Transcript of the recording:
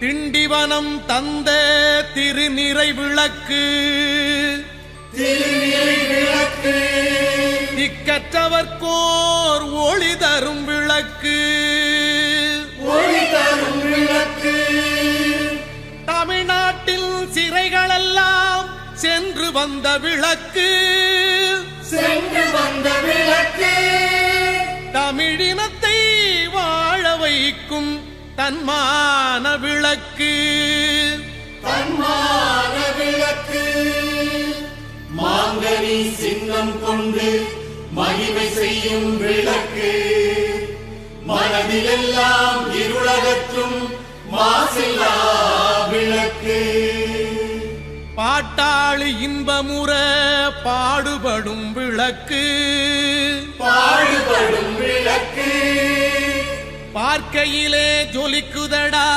திண்டிவனம் தந்த திருநிறை விளக்கு திக்கற்றவர்க்கோர் ஒளி தரும் விளக்கு தமிழ்நாட்டில் சிறைகளெல்லாம் சென்று வந்த விளக்கு தமிழினத்தை வாழ வைக்கும் தன்மான விளக்கு மாங்கனி சின்னம் கொண்டு மகிமை செய்யும் விளக்கு மனதிலெல்லாம் இருளகற்றும் மாசில்லா விளக்கு பாட்டாளி இன்பமுற பாடுபடும் விளக்கு விளக்கு பார்க்கையிலே ஜொலிக்குதடா